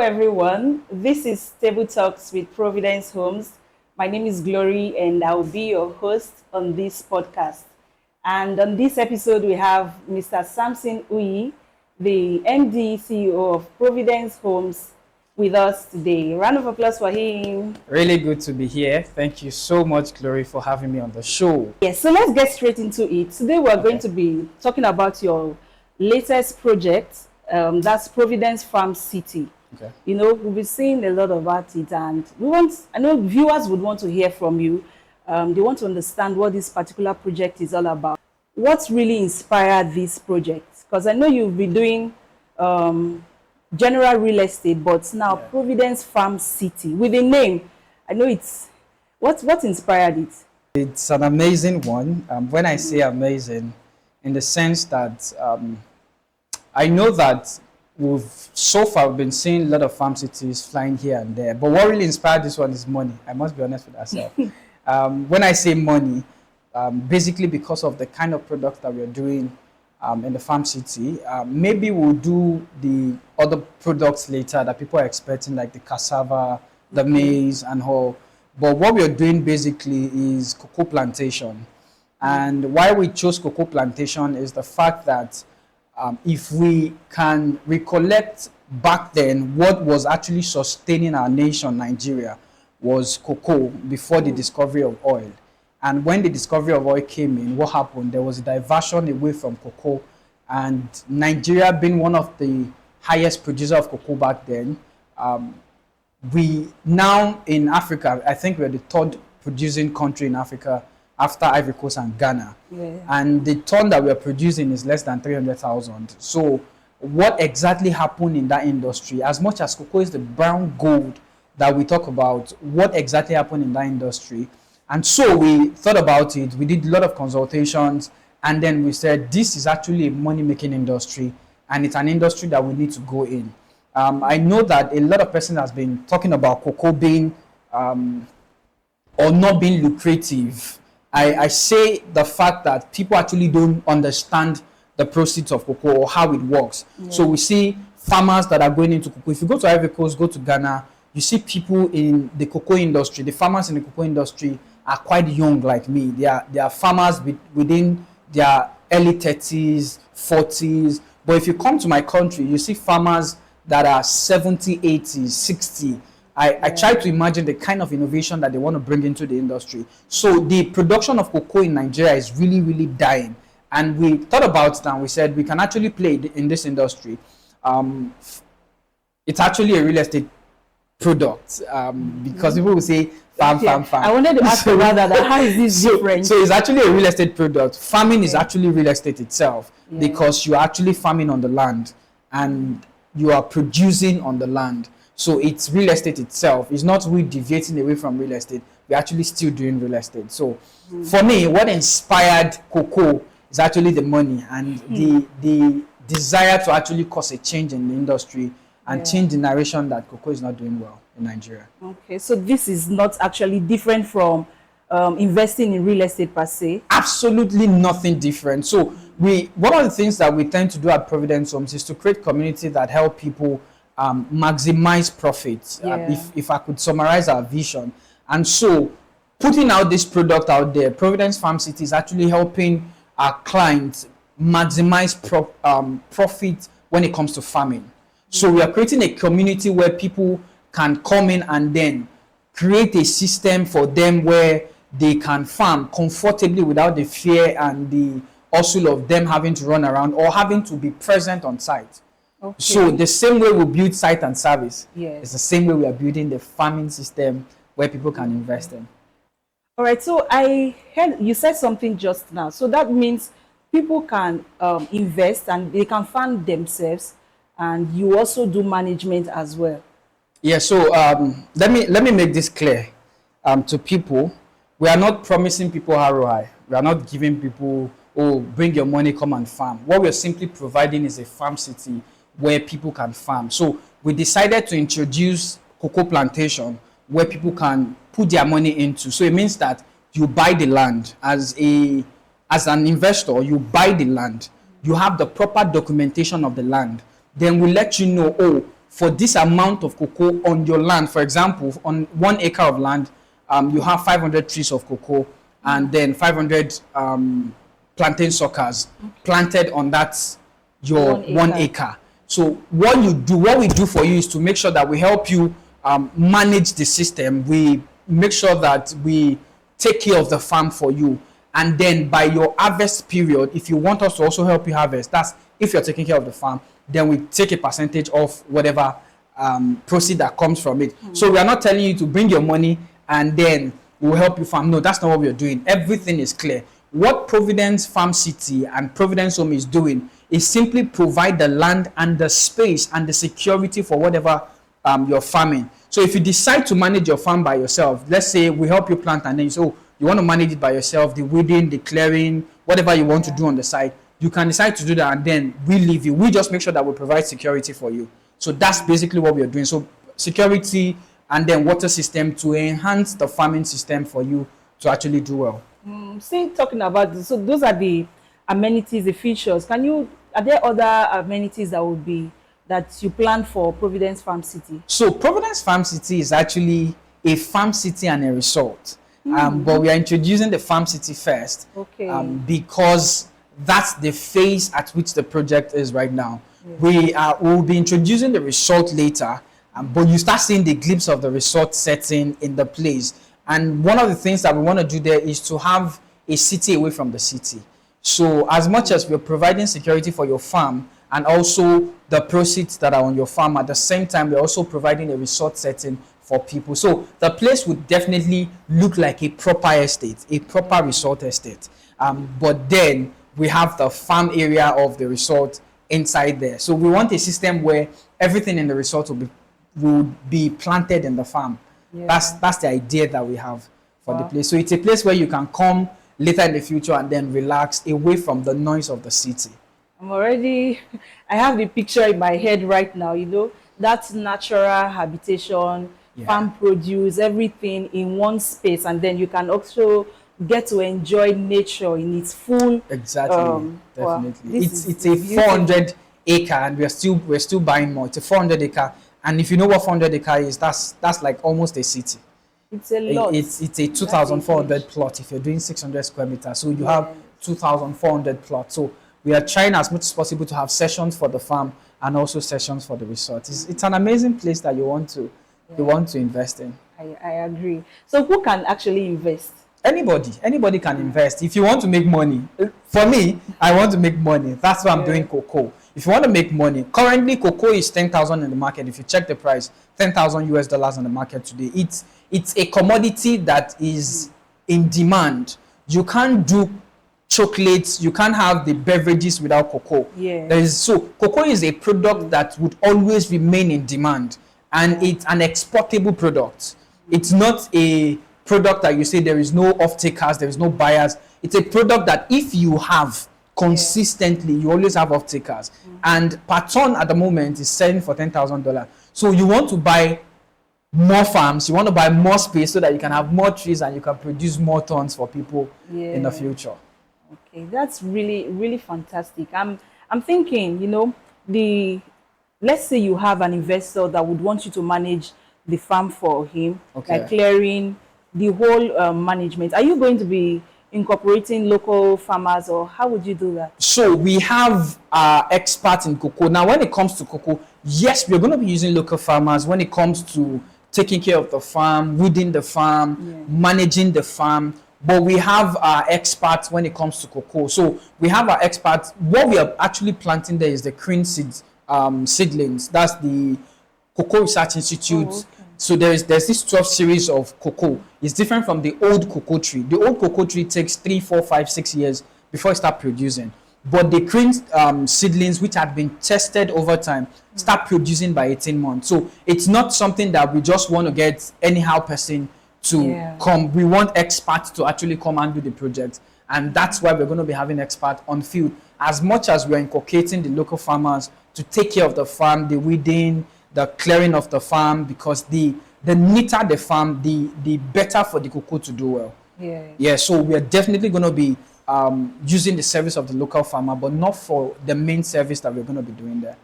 everyone. This is Table Talks with Providence Homes. My name is Glory, and I will be your host on this podcast. And on this episode, we have Mr. Samson Uyi, the MD CEO of Providence Homes, with us today. Round of applause for him. Really good to be here. Thank you so much, Glory, for having me on the show. Yes, so let's get straight into it. Today, we're going to be talking about your latest project. That's Providence Farm City. Okay. You know, we'll be seeing a lot about it, and I know viewers would want to hear from you. They want to understand what this particular project is all about. What's really inspired this project? Because I know you've been doing general real estate, but now Providence Farm City with a name. I know it's what inspired it. It's an amazing one. When I say amazing, in the sense that I know that we've so far been seeing a lot of farm cities flying here and there, but what really inspired this one is money. I must be honest with myself. When I say money, basically because of the kind of products that we're doing in the farm city. Maybe we'll do the other products later that people are expecting, like the cassava, the maize, and all. But what we're doing basically is cocoa plantation. And why we chose cocoa plantation is the fact that if we can recollect back then, what was actually sustaining our nation, Nigeria, was cocoa before the discovery of oil. And when the discovery of oil came in, what happened? There was a diversion away from cocoa. And Nigeria, being one of the highest producers of cocoa back then, we now in Africa, I think we're the third producing country in Africa after Ivory Coast and Ghana. And the ton that we're producing is less than 300,000. So what exactly happened in that industry, as much as cocoa is the brown gold that we talk about, what exactly happened in that industry? And so we thought about it, we did a lot of consultations, and then we said, this is actually a money-making industry, and it's an industry that we need to go in. I know that a lot of persons has been talking about cocoa being or not being lucrative. I say the fact that people actually don't understand the proceeds of cocoa or how it works. So we see farmers that are going into cocoa. If you go to Ivory Coast, go to Ghana, you see people in the cocoa industry, the farmers in the cocoa industry are quite young like me. They are farmers within their early 30s, 40s. But if you come to my country, you see farmers that are 70, 80, 60. I try to imagine the kind of innovation that they want to bring into the industry. So the production of cocoa in Nigeria is really, really dying. And we thought about it and we said we can actually play in this industry. It's actually a real estate product because people will say farm. I wanted to ask about that. How is this different? So it's actually a real estate product. Farming is actually real estate itself because you're actually farming on the land and you are producing on the land. So it's real estate itself. It's not we deviating away from real estate. We're actually still doing real estate. So for me, what inspired cocoa is actually the money and the desire to actually cause a change in the industry and change the narration that cocoa is not doing well in Nigeria. Okay, so this is not actually different from investing in real estate per se? Absolutely nothing different. So one of the things that we tend to do at Providence Homes is to create community that help people maximize profits. If I could summarize our vision. And so putting out this product out there, Providence Farm City is actually helping our clients maximize profit when it comes to farming. So we are creating a community where people can come in and then create a system for them where they can farm comfortably without the fear and the hustle of them having to run around or having to be present on site. Okay. So the same way we build site and service, it's the same way we are building the farming system where people can invest in. All right, so I heard you said something just now. So that means people can invest and they can fund themselves, and you also do management as well. Yeah, so let me make this clear to people. We are not promising people ROI. We are not giving people, oh, bring your money, come and farm. What we're simply providing is a farm city where people can farm. So we decided to introduce cocoa plantation where people can put their money into. So it means that you buy the land as an investor, you buy the land, you have the proper documentation of the land. Then we let you know, oh, for this amount of cocoa on your land. For example, on 1 acre of land, you have 500 trees of cocoa and then 500 plantain suckers planted on that your 1 acre. So what we do for you is to make sure that we help you manage the system. We make sure that we take care of the farm for you. And then by your harvest period, if you want us to also help you harvest, that's if you're taking care of the farm, then we take a percentage of whatever proceed that comes from it. So we are not telling you to bring your money and then we'll help you farm. No, that's not what we're doing. Everything is clear. What Providence Farm City and Providence Home is doing is simply provide the land and the space and the security for whatever you're farming. So if you decide to manage your farm by yourself, let's say we help you plant and then you say, oh, you want to manage it by yourself, the weeding, the clearing, whatever you want to do on the side, you can decide to do that and then we leave you. We just make sure that we provide security for you. So that's basically what we are doing. So security and then water system to enhance the farming system for you to actually do well. Talking about this, so those are the amenities, the features. Are there other amenities that you plan for Providence Farm City? So Providence Farm City is actually a farm city and a resort. But we are introducing the farm city first, because that's the phase at which the project is right now. Yeah. We'll be introducing the resort later, but you start seeing the glimpse of the resort setting in the place. And one of the things that we want to do there is to have a city away from the city. So as much as we're providing security for your farm and also the proceeds that are on your farm, at the same time, we're also providing a resort setting for people. So the place would definitely look like a proper estate, a proper resort estate. But then we have the farm area of the resort inside there. So we want a system where everything in the resort will be planted in the farm. Yeah. That's the idea that we have for the place. So it's a place where you can come later in the future and then relax away from the noise of the city. I have the picture in my head right now, that's natural habitation, farm produce, everything in one space, and then you can also get to enjoy nature in its full. Exactly, definitely. It's a 400 acre, and we're still buying more. It's a 400 acre, and if you know what 400 acre is, that's like almost a city. It's a lot. It's a 2,400 plot if you're doing 600 square meters. So you have 2,400 plots. So we are trying as much as possible to have sessions for the farm and also sessions for the resort. It's an amazing place that you want to invest in. I agree. So who can actually invest? Anybody can invest. If you want to make money, for me, I want to make money. That's why I'm doing cocoa. If you want to make money, currently cocoa is 10,000 in the market. If you check the price, $10,000 in the market today. It's a commodity that is in demand. You can't do chocolates, you can't have the beverages without cocoa. So cocoa is a product that would always remain in demand, and it's an exportable product. It's not a product that you say there is no off-takers, there is no buyers. It's a product that if you have consistently, you always have off-takers. And per ton at the moment is selling for $10,000. So you want to buy more farms, you want to buy more space so that you can have more trees and you can produce more tons for people in the future. Okay, that's really, really fantastic. I'm thinking, let's say you have an investor that would want you to manage the farm for him, like clearing the whole management. Are you going to be incorporating local farmers, or how would you do that? So we have experts in cocoa. Now, when it comes to cocoa, yes, we're going to be using local farmers when it comes to taking care of the farm, weeding the farm, managing the farm. But we have our experts when it comes to cocoa. So we have our experts. What we are actually planting there is the Green seedlings. That's the Cocoa Research Institute. So there's this 12 series of cocoa. It's different from the old cocoa tree. The old cocoa tree takes 3, 4, 5, 6 years before it starts producing. But the Green seedlings, which have been tested over time, start producing by 18 months. So it's not something that we just want to get anyhow person to come. We want experts to actually come and do the project. And that's why we're going to be having experts on field. As much as we're inculcating the local farmers to take care of the farm, the weeding, the clearing of the farm, because the neater the farm, the better for the cocoa to do well. So we are definitely going to be using the service of the local farmer, but not for the main service that we're going to be doing there.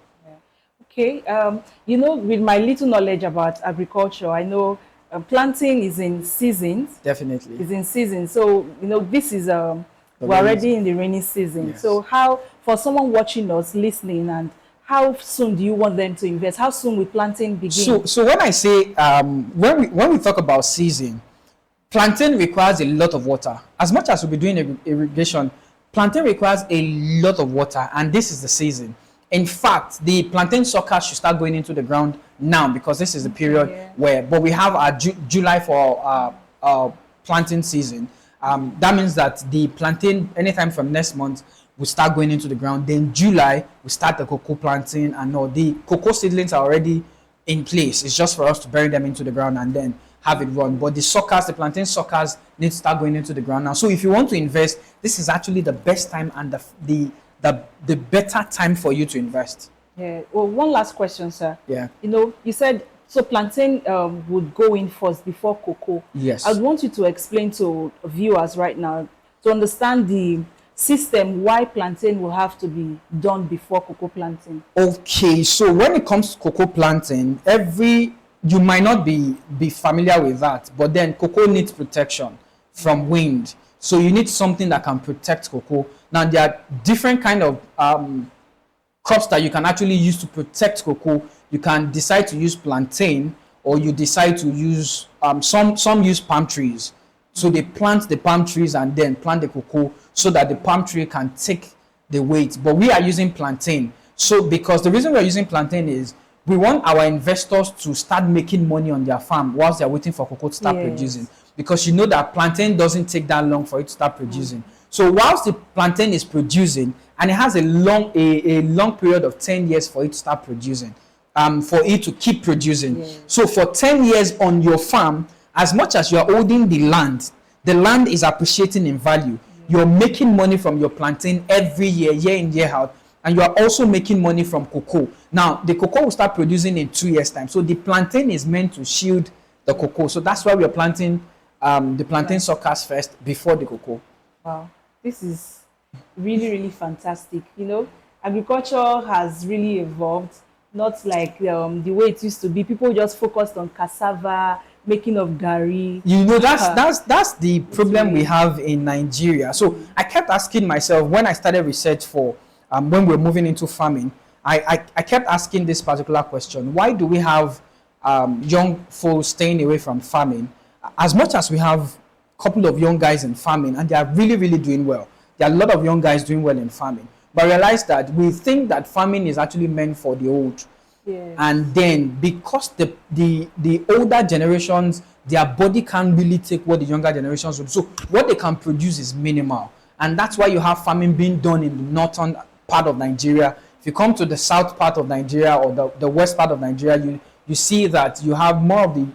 Okay. You know, with my little knowledge about agriculture, I know planting is in seasons. Definitely. Is in season. So you know, this is The we're rainy already season. in the rainy season. So Yes. how for someone watching us, listening, and how soon do you want them to invest? How soon will planting begin? So when I say when we talk about season, plantain requires a lot of water. As much as we'll be doing irrigation, plantain requires a lot of water, and this is the season. In fact, the plantain suckers should start going into the ground now because this is the period Yeah. where. But we have our July for planting season. That means that the plantain, anytime from next month, will start going into the ground. Then July, we start the cocoa planting, and all the cocoa seedlings are already in place. It's just for us to bury them into the ground and then have it run. But the suckers, the plantain suckers, need to start going into the ground now. So if you want to invest, this is actually the best time and the better time for you to invest. Yeah. Well, one last question, sir. Yeah. You know, you said so plantain would go in first before cocoa. Yes. I would want you to explain to viewers right now to understand the system why plantain will have to be done before cocoa planting. Okay, so when it comes to cocoa planting, you might not be familiar with that, but then cocoa needs protection from wind. So you need something that can protect cocoa. Now there are different kind of crops that you can actually use to protect cocoa. You can decide to use plantain, or you decide to use some use palm trees. So they plant the palm trees and then plant the cocoa so that the palm tree can take the weight. But we are using plantain. So because the reason we're using plantain is we want our investors to start making money on their farm whilst they're waiting for cocoa to start Yes. producing. Because you know that plantain doesn't take that long for it to start producing. So whilst the plantain is producing, and it has a long period of 10 years for it to start producing, for it to keep producing. Yes. So for 10 years on your farm, as much as you're holding the land is appreciating in value. You're making money from your plantain every year, year in, year out, and you are also making money from cocoa. Now, the cocoa will start producing in 2 years' time. So the plantain is meant to shield the cocoa. So that's why we're planting the plantain suckers first before the cocoa. Wow, this is really, really fantastic. You know, agriculture has really evolved, not like the way it used to be. People just focused on cassava, making of gari. You know, that's the problem we have in Nigeria. So I kept asking myself when I started research for when we're moving into farming, I kept asking this particular question: why do we have young folks staying away from farming? As much as we have a couple of young guys in farming, and they are really, really doing well. There are a lot of young guys doing well in farming, but I realized that we think that farming is actually meant for the old. Yes. And then because the older generations, their body can't really take what the younger generations would. So what they can produce is minimal. And that's why you have farming being done in the northern part of Nigeria. If you come to the south part of Nigeria or the west part of Nigeria, you see that you have more of the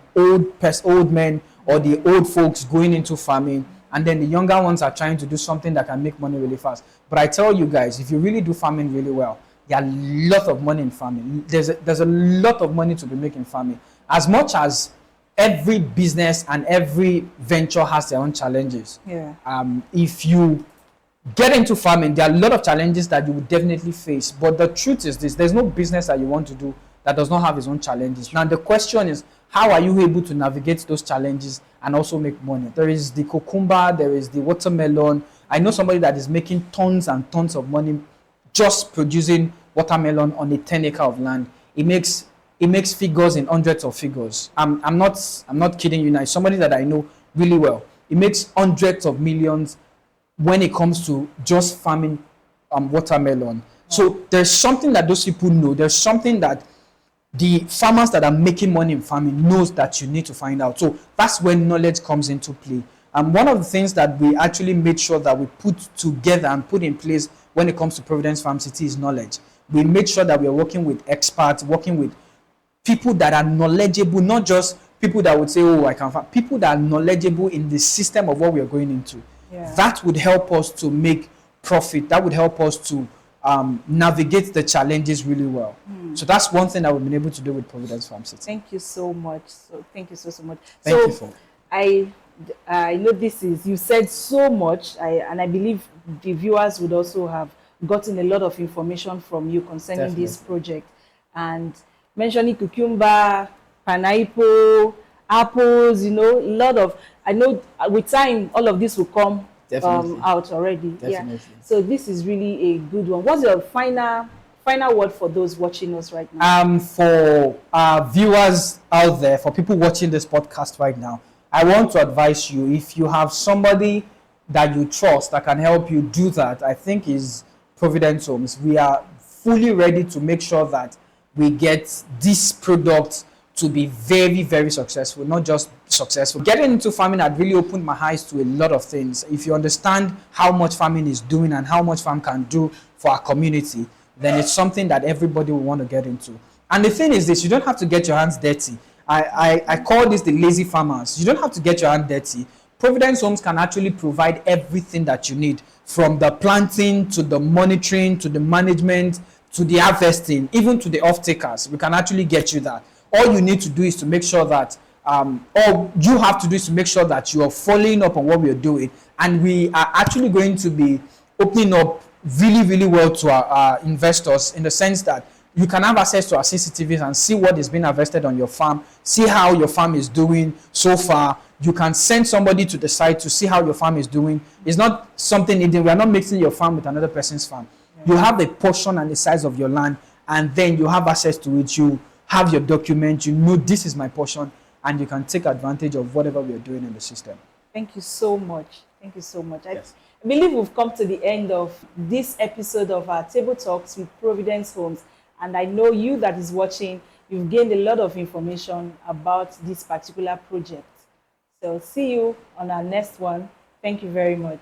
old men or the old folks going into farming, and then the younger ones are trying to do something that can make money really fast. But I tell you guys, if you really do farming really well, there are a lot of money in farming. There's a lot of money to be making in farming. As much as every business and every venture has their own challenges. Yeah. If you get into farming, there are a lot of challenges that you will definitely face. But the truth is this: there's no business that you want to do that does not have its own challenges. Now the question is, how are you able to navigate those challenges and also make money? There is the cucumber, there is the watermelon. I know somebody that is making tons and tons of money just producing watermelon on a 10 acre of land. It makes figures in hundreds of figures. I'm not kidding you now. It's somebody that I know really well. It makes hundreds of millions when it comes to just farming watermelon. So there's something that those people know. There's something that the farmers that are making money in farming knows that you need to find out. So that's when knowledge comes into play. One of the things that we actually made sure that we put together and put in place when it comes to Providence Farm City is knowledge. We made sure that we are working with experts, working with people that are knowledgeable, not just people that would say, oh, I can farm. People that are knowledgeable in the system of what we are going into. Yeah. That would help us to make profit. That would help us to navigate the challenges really well. So that's one thing that we've been able to do with Providence Farm City. Thank you so much. So thank you so much. Thank so you for I know you said so much, and I believe the viewers would also have gotten a lot of information from you concerning this project. and mentioning cucumber, pineapple, apples, a lot of, I know with time, all of this will come Definitely. out already. Yeah. Definitely. So this is really a good one. What's your final word for those watching us right now? For viewers out there, for people watching this podcast right now, I want to advise you, if you have somebody that you trust that can help you do that, I think is Providence Homes. We are fully ready to make sure that we get this product to be very, very successful, not just successful. Getting into farming had really opened my eyes to a lot of things. If you understand how much farming is doing and how much farm can do for our community, then it's something that everybody will want to get into. And the thing is this, you don't have to get your hands dirty. I call this the lazy farmers. You don't have to get your hands dirty. Providence Homes can actually provide everything that you need, from the planting to the monitoring to the management to the harvesting, even to the off-takers. We can actually get you that. All you need to do is to make sure that all you have to do is to make sure that you are following up on what we are doing, and we are actually going to be opening up really, really well to our investors, in the sense that you can have access to our CCTVs and see what is being harvested on your farm, see how your farm is doing so far. You can send somebody to the site to see how your farm is doing. It's not something hidden. We are not mixing your farm with another person's farm. You have a portion and the size of your land, and then you have access to it. You have your document. You know this is my portion, and you can take advantage of whatever we are doing in the system. Thank you so much. Thank you so much. Yes. I believe we've come to the end of this episode of our Table Talks with Providence Homes. And I know you that is watching, you've gained a lot of information about this particular project. So see you on our next one. Thank you very much.